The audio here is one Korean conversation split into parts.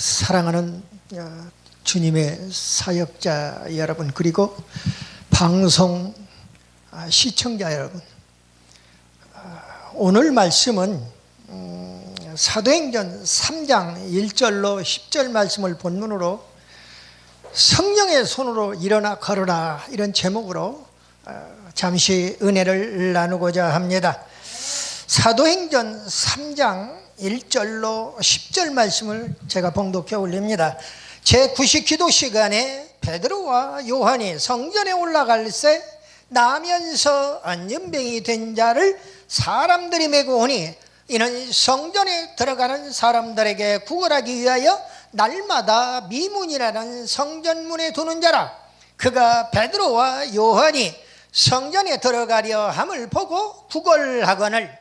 사랑하는 주님의 사역자 여러분, 그리고 방송 시청자 여러분, 오늘 말씀은 사도행전 3장 1절로 10절 말씀을 본문으로 성령의 손으로 일어나 걸어라, 이런 제목으로 잠시 은혜를 나누고자 합니다. 사도행전 3장 1절로 10절 말씀을 제가 봉독해 올립니다. 제90기도 시간에 베드로와 요한이 성전에 올라갈새 나면서 안전병이 된 자를 사람들이 메고 오니, 이는 성전에 들어가는 사람들에게 구걸하기 위하여 날마다 미문이라는 성전문에 두는 자라. 그가 베드로와 요한이 성전에 들어가려 함을 보고 구걸하거늘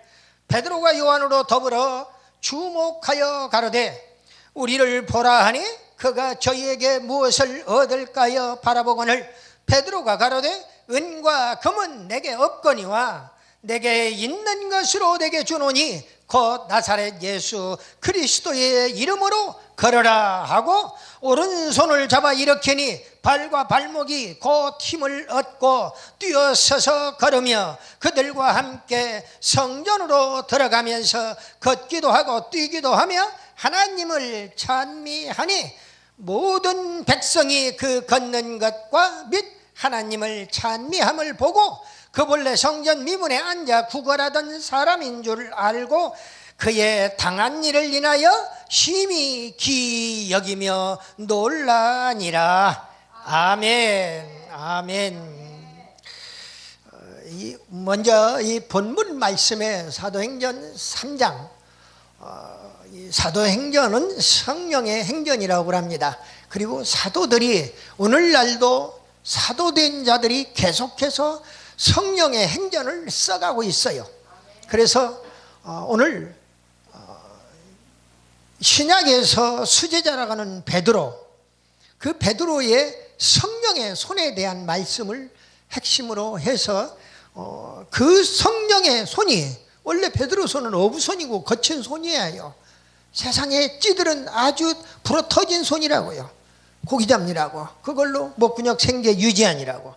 베드로가 요한으로 더불어 주목하여 가로되 우리를 보라 하니, 그가 저희에게 무엇을 얻을까요 바라보거늘 베드로가 가로되 은과 금은 내게 없거니와 내게 있는 것으로 내게 주노니 곧 나사렛 예수 그리스도의 이름으로 걸어라 하고 오른손을 잡아 일으키니 발과 발목이 곧 힘을 얻고 뛰어서서 걸으며 그들과 함께 성전으로 들어가면서 걷기도 하고 뛰기도 하며 하나님을 찬미하니, 모든 백성이 그 걷는 것과 및 하나님을 찬미함을 보고 그 본래 성전 미문에 앉아 구걸하던 사람인 줄 알고 그의 당한 일을 인하여 심히 기이 여기며 놀라니라. 아멘. 아멘. 먼저 이 본문 말씀에 사도행전 3장, 사도행전은 성령의 행전이라고 합니다. 그리고 사도들이, 오늘날도 사도된 자들이 계속해서 성령의 행전을 써가고 있어요. 그래서 오늘 신약에서 수제자라고 하는 베드로, 그 베드로의 성령의 손에 대한 말씀을 핵심으로 해서 그 성령의 손이, 원래 베드로 손은 어부손이고 거친 손이에요. 세상에 찌들은 아주 불어터진 손이라고요. 고기잡니라고, 그걸로 목근육 생계 유지하니라고.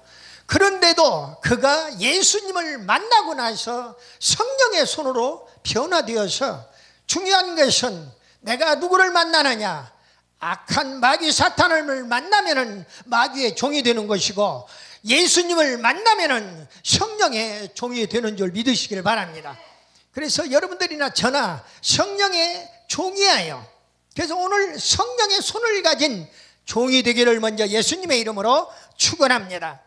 그런데도 그가 예수님을 만나고 나서 성령의 손으로 변화되어서, 중요한 것은 내가 누구를 만나느냐, 악한 마귀 사탄을 만나면은 마귀의 종이 되는 것이고, 예수님을 만나면은 성령의 종이 되는 줄 믿으시길 바랍니다. 그래서 여러분들이나 저나 성령의 종이에요. 그래서 오늘 성령의 손을 가진 종이 되기를 먼저 예수님의 이름으로 축원합니다.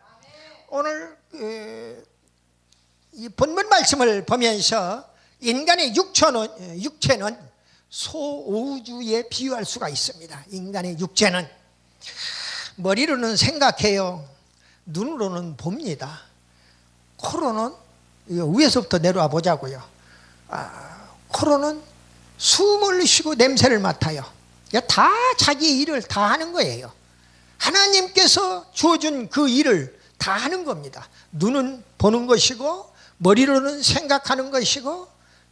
오늘 이 본문 말씀을 보면서 인간의 육체는 소우주에 비유할 수가 있습니다. 인간의 육체는 머리로는 생각해요. 눈으로는 봅니다. 코로는, 위에서부터 내려와 보자고요. 코로는 숨을 쉬고 냄새를 맡아요. 다 자기 일을 다 하는 거예요. 하나님께서 주어준 그 일을 다 하는 겁니다. 눈은 보는 것이고, 머리로는 생각하는 것이고,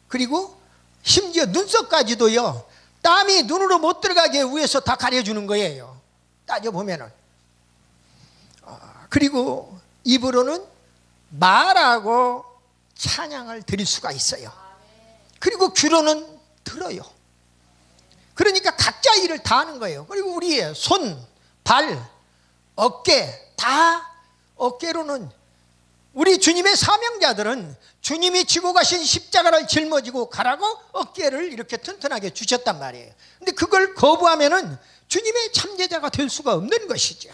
그리고 심지어 눈썹까지도요, 땀이 눈으로 못 들어가게 위에서 다 가려주는 거예요. 따져보면은. 그리고 입으로는 말하고 찬양을 드릴 수가 있어요. 그리고 귀로는 들어요. 그러니까 각자 일을 다 하는 거예요. 그리고 우리의 손, 발, 어깨, 다, 어깨로는 우리 주님의 사명자들은 주님이 지고 가신 십자가를 짊어지고 가라고 어깨를 이렇게 튼튼하게 주셨단 말이에요. 근데 그걸 거부하면은 주님의 참제자가 될 수가 없는 것이죠.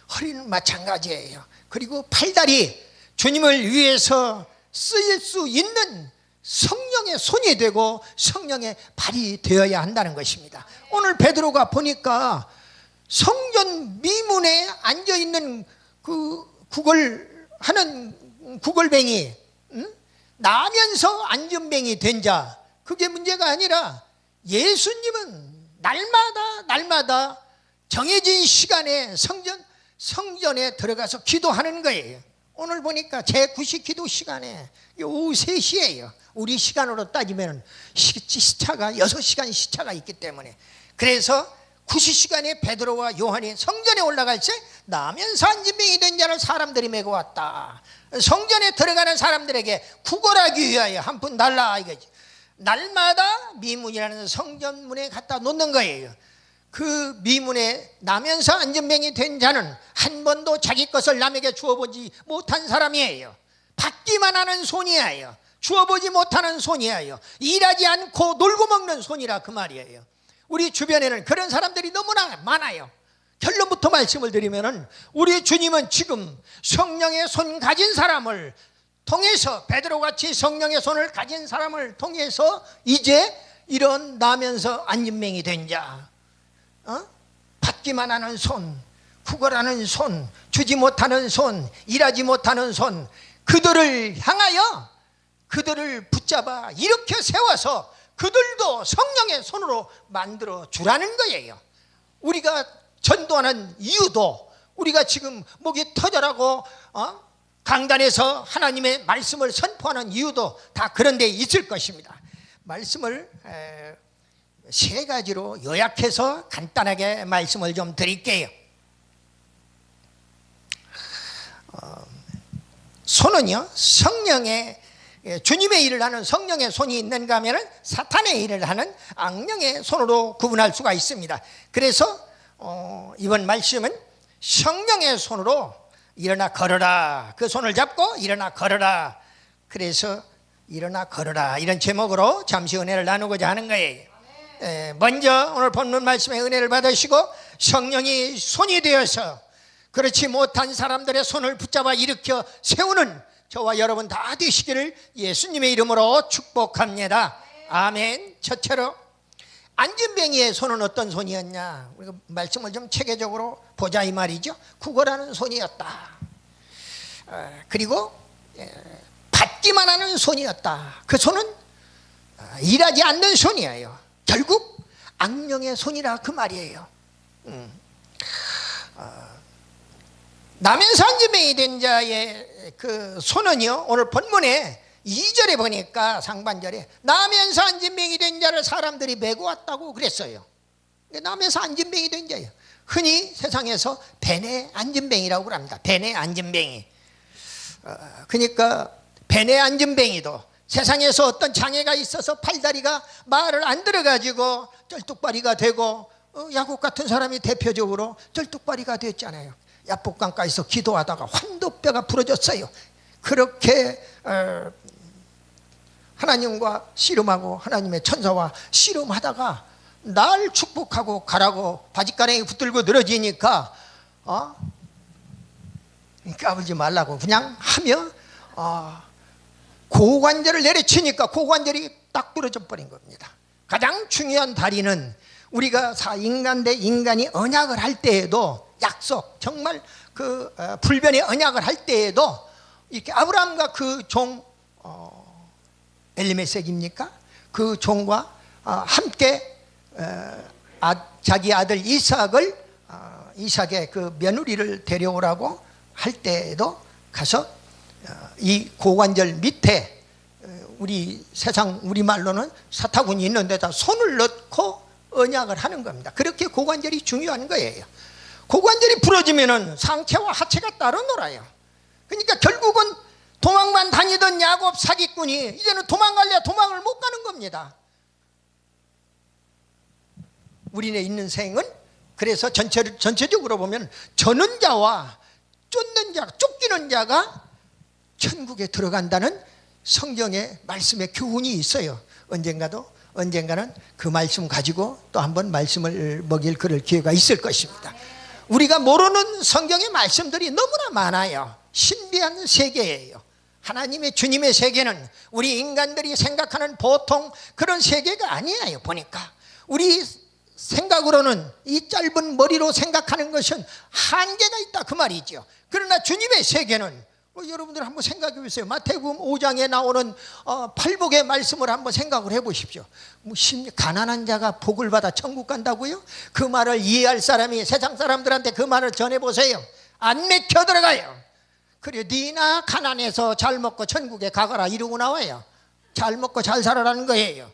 허리는 마찬가지예요. 그리고 팔다리, 주님을 위해서 쓰일 수 있는 성령의 손이 되고 성령의 발이 되어야 한다는 것입니다. 오늘 베드로가 보니까 성전 미문에 앉아있는 그 구걸하는 구걸뱅이, 나면서 안전뱅이 된 자, 그게 문제가 아니라 예수님은 날마다 정해진 시간에 성전에 들어가서 기도하는 거예요. 오늘 보니까 제90기도 시간에 오후 3시예요. 우리 시간으로 따지면 시차가 6시간 시차가 있기 때문에, 그래서 구시시간에 베드로와 요한이 성전에 올라갈 때 나면서 안진병이 된 자를 사람들이 메고 왔다. 성전에 들어가는 사람들에게 구걸하기 위하여 한 푼 달라 이거지. 날마다 미문이라는 성전문에 갖다 놓는 거예요. 그 미문에 나면서 안진병이 된 자는 한 번도 자기 것을 남에게 주어보지 못한 사람이에요. 받기만 하는 손이에요. 주어보지 못하는 손이에요. 일하지 않고 놀고 먹는 손이라 그 말이에요. 우리 주변에는 그런 사람들이 너무나 많아요. 결론부터 말씀을 드리면은 우리 주님은 지금 성령의 손 가진 사람을 통해서, 베드로같이 성령의 손을 가진 사람을 통해서 이제 이런 나면서 안진병이 된 자, 받기만 하는 손, 구걸하는 손, 주지 못하는 손, 일하지 못하는 손, 그들을 향하여 그들을 붙잡아 이렇게 세워서 그들도 성령의 손으로 만들어 주라는 거예요. 우리가 전도하는 이유도, 우리가 지금 목이 터져라고 강단에서 하나님의 말씀을 선포하는 이유도 다 그런 데 있을 것입니다. 말씀을 세 가지로 요약해서 간단하게 말씀을 좀 드릴게요. 손은요, 성령의, 주님의 일을 하는 성령의 손이 있는가 하면 사탄의 일을 하는 악령의 손으로 구분할 수가 있습니다. 그래서 이번 말씀은 성령의 손으로 일어나 걸어라, 그 손을 잡고 일어나 걸어라, 그래서 일어나 걸어라, 이런 제목으로 잠시 은혜를 나누고자 하는 거예요. 먼저 오늘 본문 말씀의 은혜를 받으시고 성령이 손이 되어서 그렇지 못한 사람들의 손을 붙잡아 일으켜 세우는 저와 여러분 다 되시기를 예수님의 이름으로 축복합니다. 아멘. 첫째로 안진뱅이의 손은 어떤 손이었냐, 우리가 말씀을 좀 체계적으로 보자 이 말이죠. 구걸하는 손이었다. 그리고 받기만 하는 손이었다. 그 손은 일하지 않는 손이에요. 결국 악령의 손이라 그 말이에요. 나면서 안진뱅이 된 자의 그 손은요, 오늘 본문에 2절에 보니까 상반절에 나면서 안진뱅이 된 자를 사람들이 메고 왔다고 그랬어요. 나면서 안진뱅이 된 자예요. 흔히 세상에서 베네 안진뱅이라고 합니다. 베네 안진뱅이. 그러니까 베네 안진뱅이도 세상에서 어떤 장애가 있어서 팔다리가 말을 안 들어가지고 쩔뚝발이가 되고, 야곱 같은 사람이 대표적으로 쩔뚝발이가 됐잖아요. 야복강가에서 기도하다가 환도뼈가 부러졌어요. 그렇게 하나님과 씨름하고 하나님의 천사와 씨름하다가 날 축복하고 가라고 바짓가랑이 붙들고 늘어지니까 까불지 말라고 그냥 하며 고관절을 내려치니까 고관절이 딱 부러져 버린 겁니다. 가장 중요한 다리는 우리가 인간 대 인간이 언약을 할 때에도, 약속, 정말 그 불변의 언약을 할 때에도 이렇게 아브라함과 그 종 엘리메섹입니까? 그 종과 함께 자기 아들 이삭의 그 며느리를 데려오라고 할 때에도 가서 이 고관절 밑에 우리 세상 우리말로는 사타구니 있는 데다 손을 넣고 언약을 하는 겁니다. 그렇게 고관절이 중요한 거예요. 고관절이 부러지면은 상체와 하체가 따로 놀아요. 그러니까 결국은 도망만 다니던 야곱 사기꾼이 이제는 도망갈래 도망을 못 가는 겁니다. 우리네 있는 생은 그래서 전체적으로 보면 저는 자와 쫓는 자, 쫓기는 자가 천국에 들어간다는 성경의 말씀의 교훈이 있어요. 언젠가는 그 말씀 가지고 또 한번 말씀을 먹일 그럴 기회가 있을 것입니다. 우리가 모르는 성경의 말씀들이 너무나 많아요. 신비한 세계예요. 하나님의 주님의 세계는 우리 인간들이 생각하는 보통 그런 세계가 아니에요. 보니까 우리 생각으로는 이 짧은 머리로 생각하는 것은 한계가 있다 그 말이죠. 그러나 주님의 세계는 여러분들 한번 생각해 보세요. 마태복음 5장에 나오는 팔복의 말씀을 한번 생각을 해 보십시오. 가난한 자가 복을 받아 천국 간다고요? 그 말을 이해할 사람이 세상 사람들한테 그 말을 전해 보세요. 안 맥혀 들어가요. 그래, 니나 가난해서 잘 먹고 천국에 가거라 이러고 나와요. 잘 먹고 잘 살아라는 거예요.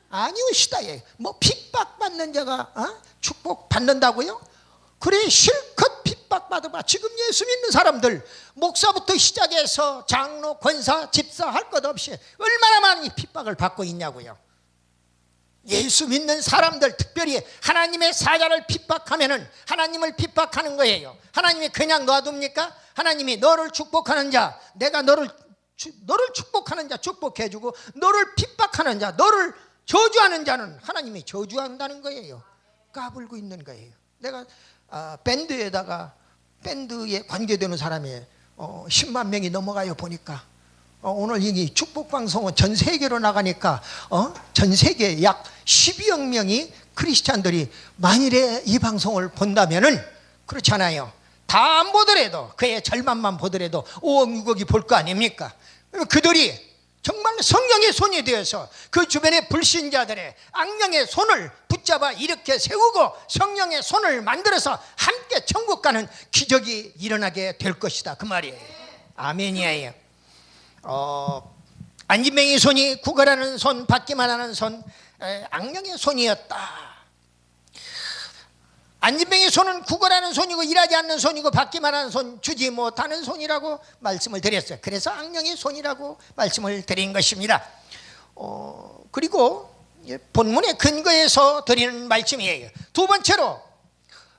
아니오시다. 뭐 핍박받는 자가 축복 받는다고요? 그래, 실컷 핍박받아봐. 지금 예수 믿는 사람들 목사부터 시작해서 장로, 권사, 집사 할 것 없이 얼마나 많이 핍박을 받고 있냐고요. 예수 믿는 사람들, 특별히 하나님의 사자를 핍박하면은 하나님을 핍박하는 거예요. 하나님이 그냥 놔둡니까? 하나님이 너를 축복하는 자, 내가 너를 축복하는 자 축복해주고, 너를 핍박하는 자, 너를 저주하는 자는 하나님이 저주한다는 거예요. 까불고 있는 거예요. 내가 밴드에 관계되는 사람이 10만 명이 넘어가요. 보니까 오늘 이 축복방송은 전 세계로 나가니까 전 세계 약 12억 명이 크리스찬들이 만일에 이 방송을 본다면은, 그렇잖아요, 다 안 보더라도 그의 절반만 보더라도 5억 6억이 볼 거 아닙니까? 그들이 정말 성령의 손이 되어서 그 주변의 불신자들의 악령의 손을 붙잡아 일으켜 세우고 성령의 손을 만들어서 함께 천국 가는 기적이 일어나게 될 것이다, 그 말이에요. 아멘이에요. 안진뱅이 손이 구걸하는 손, 받기만 하는 손, 악령의 손이었다. 안진뱅이 손은 구걸하는 손이고 일하지 않는 손이고 받기만 하는 손, 주지 못하는 손이라고 말씀을 드렸어요. 그래서 악령의 손이라고 말씀을 드린 것입니다. 그리고 본문의 근거에서 드리는 말씀이에요. 두 번째로,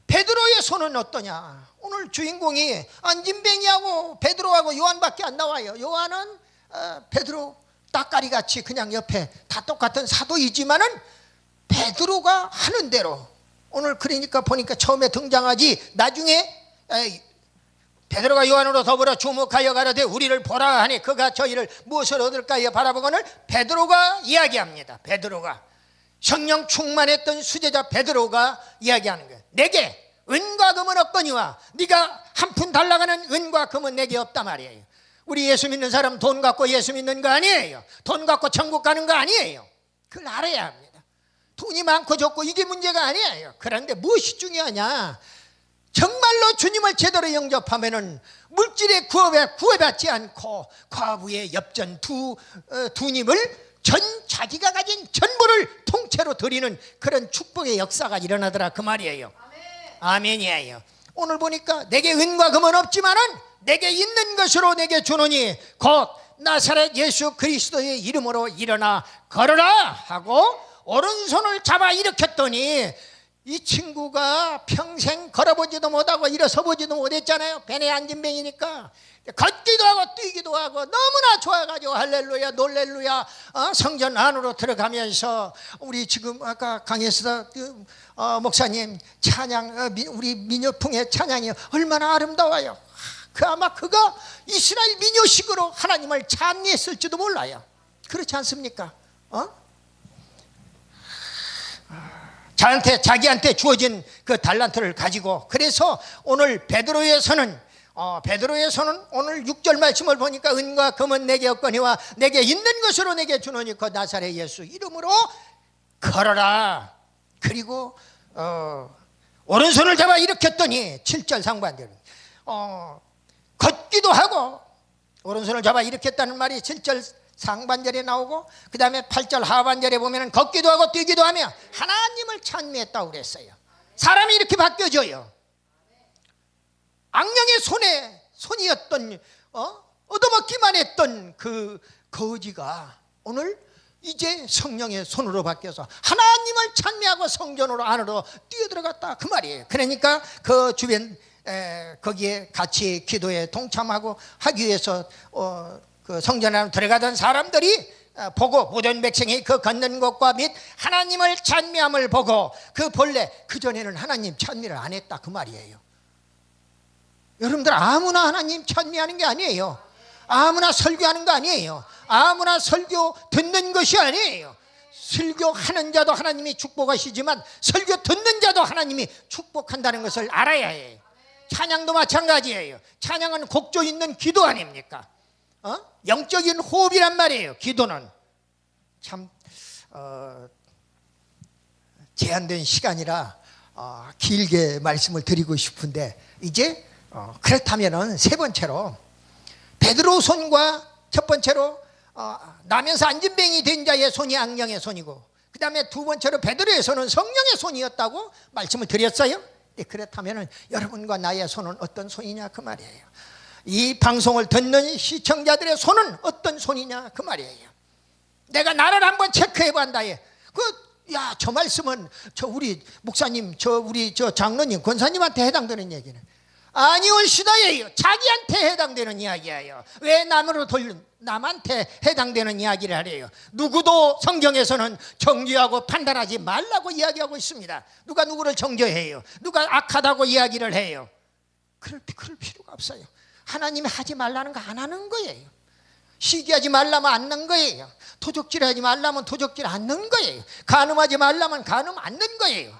베드로의 손은 어떠냐? 오늘 주인공이 안진뱅이하고 베드로하고 요한밖에 안 나와요. 요한은 베드로 따까리같이 그냥 옆에 다 똑같은 사도이지만은 베드로가 하는 대로, 오늘 그러니까 보니까 처음에 등장하지, 나중에 베드로가 요한으로 더불어 주목하여 가로되 우리를 보라 하니 그가 저희를 무엇을 얻을까요 바라보거늘 베드로가 이야기합니다. 베드로가 성령 충만했던 수제자 베드로가 이야기하는 거예요. 내게 은과 금은 없거니와 네가 한 푼 달라가는 은과 금은 내게 없단 말이에요. 우리 예수 믿는 사람 돈 갖고 예수 믿는 거 아니에요. 돈 갖고 천국 가는 거 아니에요. 그걸 알아야 합니다. 돈이 많고 적고 이게 문제가 아니에요. 그런데 무엇이 중요하냐? 정말로 주님을 제대로 영접하면은 물질의 구애받지 않고 과부의 엽전 두 님을 자기가 가진 전부를 통째로 드리는 그런 축복의 역사가 일어나더라, 그 말이에요. 아멘이에요. 오늘 보니까 내게 은과 금은 없지만은 내게 있는 것으로 내게 주노니 곧 나사렛 예수 그리스도의 이름으로 일어나 걸어라 하고 오른손을 잡아 일으켰더니 이 친구가 평생 걸어보지도 못하고 일어서 보지도 못했잖아요. 벤에 안진뱅이니까 걷기도 하고 뛰기도 하고 너무나 좋아가지고 할렐루야 놀렐루야 성전 안으로 들어가면서 우리 지금 아까 강에서 목사님 찬양, 우리 민요풍의 찬양이 얼마나 아름다워요. 아마 그가 이스라엘 민요식으로 하나님을 찬미했을지도 몰라요. 그렇지 않습니까? 자기한테 주어진 그 달란트를 가지고, 그래서 오늘 베드로의 손은 오늘 6절 말씀을 보니까 은과 금은 내게 없거니와 내게 있는 것으로 내게 주노니 그 나사렛 예수 이름으로 걸어라. 그리고 오른손을 잡아 일으켰더니 7절 상반절 걷기도 하고, 오른손을 잡아 일으켰다는 말이 7절 상반절에 나오고, 그 다음에 8절 하반절에 보면 걷기도 하고 뛰기도 하며 하나님을 찬미했다고 그랬어요. 사람이 이렇게 바뀌어져요. 악령의 손이었던 얻어먹기만 했던 그 거지가 오늘 이제 성령의 손으로 바뀌어서 하나님을 찬미하고 성전으로 안으로 뛰어들어갔다, 그 말이에요. 그러니까 그 주변 거기에 같이 기도에 동참하고 하기 위해서 그 성전 안으로 들어가던 사람들이 보고 모든 백성이 그 걷는 것과 및 하나님을 찬미함을 보고 그 본래 그전에는 하나님 찬미를 안 했다, 그 말이에요. 여러분들 아무나 하나님 찬미하는 게 아니에요. 아무나 설교하는 거 아니에요. 아무나 설교 듣는 것이 아니에요. 설교하는 자도 하나님이 축복하시지만 설교 듣는 자도 하나님이 축복한다는 것을 알아야 해요. 찬양도 마찬가지예요. 찬양은 곡조 있는 기도 아닙니까? 영적인 호흡이란 말이에요. 기도는 참 제한된 시간이라 길게 말씀을 드리고 싶은데, 이제 그렇다면은 세 번째로 베드로 손과 첫 번째로 나면서 안진뱅이 된 자의 손이 악령의 손이고, 그 다음에 두 번째로 베드로의 손은 성령의 손이었다고 말씀을 드렸어요. 그렇다면 여러분과 나의 손은 어떤 손이냐 그 말이에요. 이 방송을 듣는 시청자들의 손은 어떤 손이냐 그 말이에요. 내가 나를 한번 체크해 본다. 저 말씀은 저 우리 목사님, 우리 장로님, 권사님한테 해당되는 얘기는 아니올시다예요. 자기한테 해당되는 이야기예요. 왜 남한테 해당되는 이야기를 하래요? 누구도 성경에서는 정죄하고 판단하지 말라고 이야기하고 있습니다. 누가 누구를 정죄해요? 누가 악하다고 이야기를 해요? 그럴 필요가 없어요. 하나님이 하지 말라는 거 안 하는 거예요. 시기하지 말라면 안 하는 거예요. 도적질하지 말라면 도적질 안 하는 거예요. 간음하지 말라면 간음 안 하는 거예요.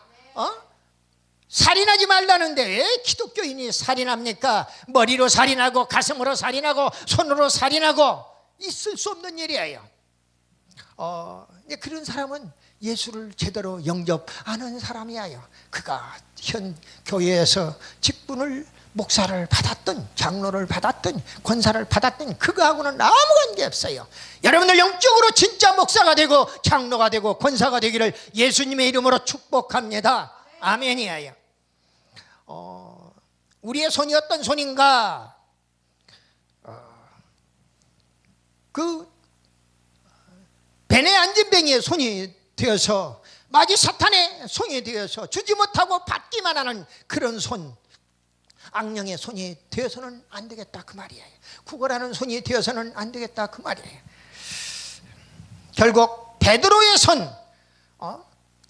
살인하지 말라는데 왜 기독교인이 살인합니까? 머리로 살인하고 가슴으로 살인하고 손으로 살인하고 있을 수 없는 일이에요. 그런 사람은 예수를 제대로 영접하는 사람이에요. 그가 현 교회에서 직분을 목사를 받았든 장로를 받았든 권사를 받았든 그거하고는 아무 관계 없어요. 여러분들 영적으로 진짜 목사가 되고 장로가 되고 권사가 되기를 예수님의 이름으로 축복합니다. 아멘이에요. 우리의 손이 어떤 손인가? 그 벤의 안진뱅이의 손이 되어서 마귀 사탄의 손이 되어서 주지 못하고 받기만 하는 그런 손, 악령의 손이 되어서는 안 되겠다 그 말이에요. 구걸하는 손이 되어서는 안 되겠다 그 말이에요. 결국 베드로의 손,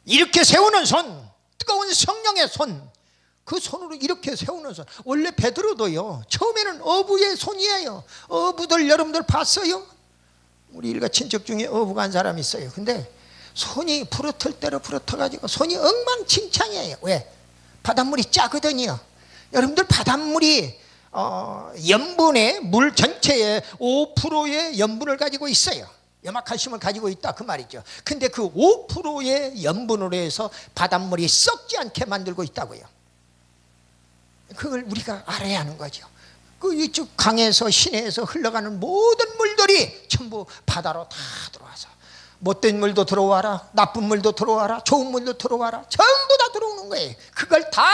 이렇게 세우는 손, 뜨거운 성령의 손, 그 손으로 이렇게 세우는 손. 원래 베드로도요 처음에는 어부의 손이에요. 어부들 여러분들 봤어요? 우리 일가 친척 중에 어부 간 사람이 있어요. 근데 손이 부러틀 대로 부러터가지고 손이 엉망진창이에요. 왜? 바닷물이 짜거든요. 여러분들 바닷물이 염분의 물 전체의 5%의 염분을 가지고 있어요. 염화칼슘을 가지고 있다 그 말이죠. 근데 그 5%의 염분으로 해서 바닷물이 썩지 않게 만들고 있다고요. 그걸 우리가 알아야 하는 거죠. 그 이쪽 강에서 시내에서 흘러가는 모든 물들이 전부 바다로 다 들어와서 못된 물도 들어와라, 나쁜 물도 들어와라, 좋은 물도 들어와라, 전부 다 들어오는 거예요. 그걸 다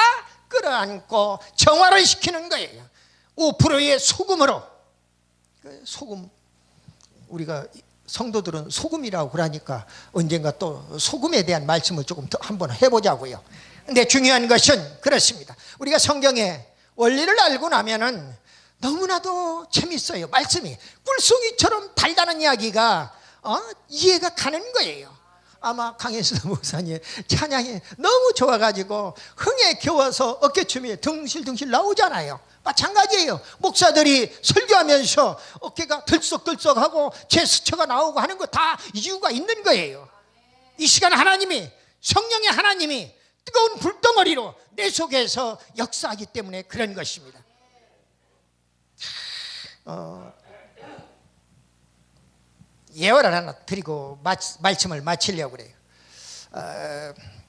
끌어안고 정화를 시키는 거예요. 5%의 소금으로. 소금, 우리가 성도들은 소금이라고 그러니까 언젠가 또 소금에 대한 말씀을 조금 더 한번 해보자고요. 근데 중요한 것은 그렇습니다. 우리가 성경의 원리를 알고 나면은 너무나도 재밌어요. 말씀이 꿀송이처럼 달다는 이야기가 이해가 가는 거예요. 아마 강혜수 목사님 찬양이 너무 좋아가지고 흥에 겨워서 어깨춤이 둥실둥실 나오잖아요. 마찬가지예요. 목사들이 설교하면서 어깨가 들썩들썩하고 제스처가 나오고 하는 거 다 이유가 있는 거예요. 이 시간 하나님이, 성령의 하나님이 뜨거운 불덩어리로 내 속에서 역사하기 때문에 그런 것입니다. 예언을 하나 드리고 말씀을 마치려고 그래요.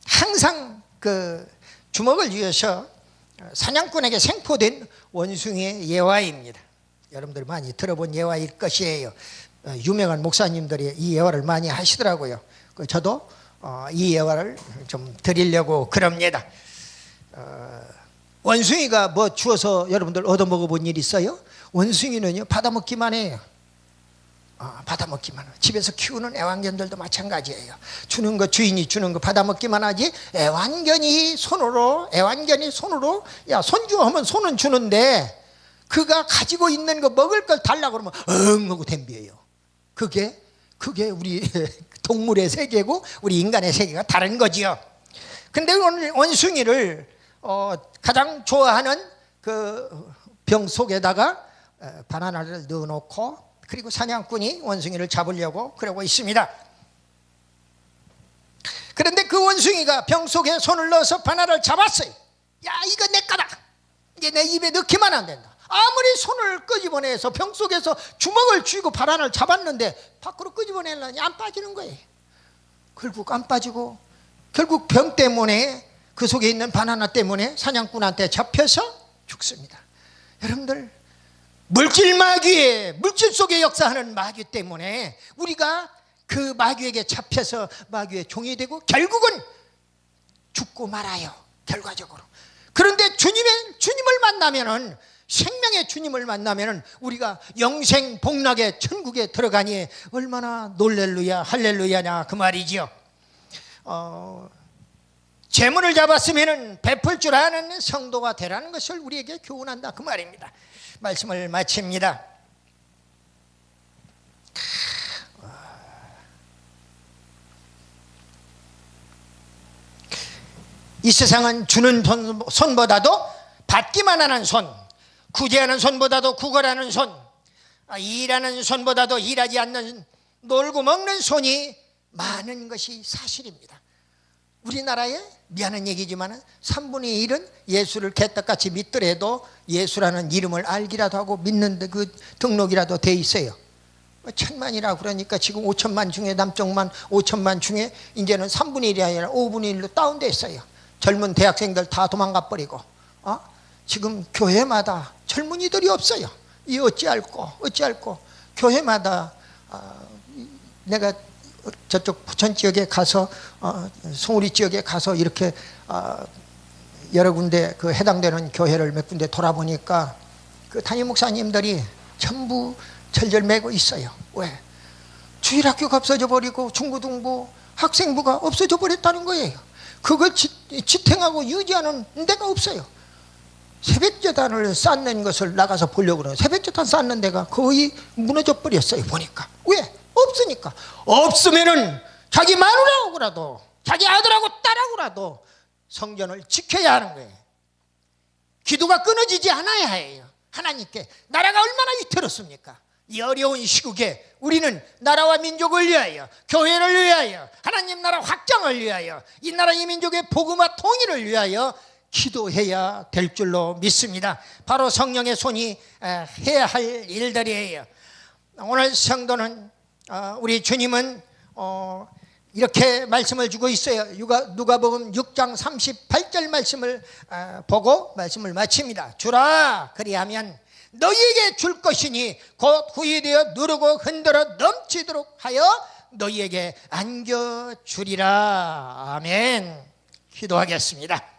항상 그 주먹을 쥐어서 사냥꾼에게 생포된 원숭이의 예화입니다. 여러분들 많이 들어본 예화일 것이에요. 유명한 목사님들이 이 예화를 많이 하시더라고요. 저도 이 예화를 좀 드리려고 그럽니다. 원숭이가 뭐 주워서 여러분들 얻어먹어 본 일 있어요? 원숭이는요 받아먹기만 해요. 받아먹기만 해요. 집에서 키우는 애완견들도 마찬가지예요. 주는 거, 주인이 주는 거 받아먹기만 하지, 애완견이 손으로 야 손 줘 하면 손은 주는데 그가 가지고 있는 거 먹을 걸 달라고 그러면 응 하고 덤벼요. 그게 우리 동물의 세계고 우리 인간의 세계가 다른 거지요. 근데 오늘 원숭이를 가장 좋아하는 그 병 속에다가 바나나를 넣어놓고, 그리고 사냥꾼이 원숭이를 잡으려고 그러고 있습니다. 그런데 그 원숭이가 병 속에 손을 넣어서 바나나를 잡았어요. 야, 이거 내 거다. 이제 내 입에 넣기만 하면 된다. 아무리 손을 끄집어내서 병 속에서 주먹을 쥐고 바나나를 잡았는데 밖으로 끄집어내려니 안 빠지는 거예요. 결국 안 빠지고, 결국 병 때문에, 그 속에 있는 바나나 때문에 사냥꾼한테 잡혀서 죽습니다. 여러분들, 물질 속에 역사하는 마귀 때문에 우리가 그 그 마귀에게 잡혀서 마귀의 종이 되고 결국은 죽고 말아요, 결과적으로. 그런데 주님을 만나면은, 생명의 주님을 만나면은 우리가 영생 복락의 천국에 들어가니 얼마나 놀렐루야 할렐루야냐 그 말이지요. 재물을 잡았으면은 베풀 줄 아는 성도가 되라는 것을 우리에게 교훈한다 그 말입니다. 말씀을 마칩니다. 이 세상은 주는 손보다도 받기만 하는 손, 구제하는 손보다도 구걸하는 손, 일하는 손보다도 일하지 않는 놀고 먹는 손이 많은 것이 사실입니다. 우리나라에 미안한 얘기지만 3분의 1은 예수를 개떡같이 믿더라도 예수라는 이름을 알기라도 하고 믿는 그 등록이라도 돼 있어요. 1000만이라 그러니까 지금 5천만 중에, 남쪽만 5천만 중에 이제는 3분의 1이 아니라 5분의 1로 다운돼 있어요. 젊은 대학생들 다 도망가 버리고, 지금 교회마다 젊은이들이 없어요. 이 어찌할꼬 교회마다, 내가 저쪽 부천 지역에 가서 송우리 지역에 가서 이렇게 여러 군데 그 해당되는 교회를 몇 군데 돌아보니까 그 담임 목사님들이 전부 절절매고 있어요. 왜? 주일학교가 없어져 버리고 중고등부 학생부가 없어져 버렸다는 거예요. 그걸 지탱하고 유지하는 데가 없어요. 새벽재단을 쌓는 것을 나가서 보려고 그래요. 새벽재단 쌓는 데가 거의 무너져 버렸어요. 보니까. 왜? 없으니까. 없으면은 자기 마누라하고라도 자기 아들하고 딸하고라도 성전을 지켜야 하는 거예요. 기도가 끊어지지 않아야 해요. 하나님께. 나라가 얼마나 위태롭습니까? 이 어려운 시국에 우리는 나라와 민족을 위하여, 교회를 위하여, 하나님 나라 확장을 위하여, 이 나라 이 민족의 복음화 통일을 위하여 기도해야 될 줄로 믿습니다. 바로 성령의 손이 해야 할 일들이에요. 오늘 성도는, 우리 주님은 이렇게 말씀을 주고 있어요. 누가복음 6장 38절 말씀을 보고 말씀을 마칩니다. 주라 그리하면 너희에게 줄 것이니 곧 후이되어 누르고 흔들어 넘치도록 하여 너희에게 안겨주리라. 아멘. 기도하겠습니다.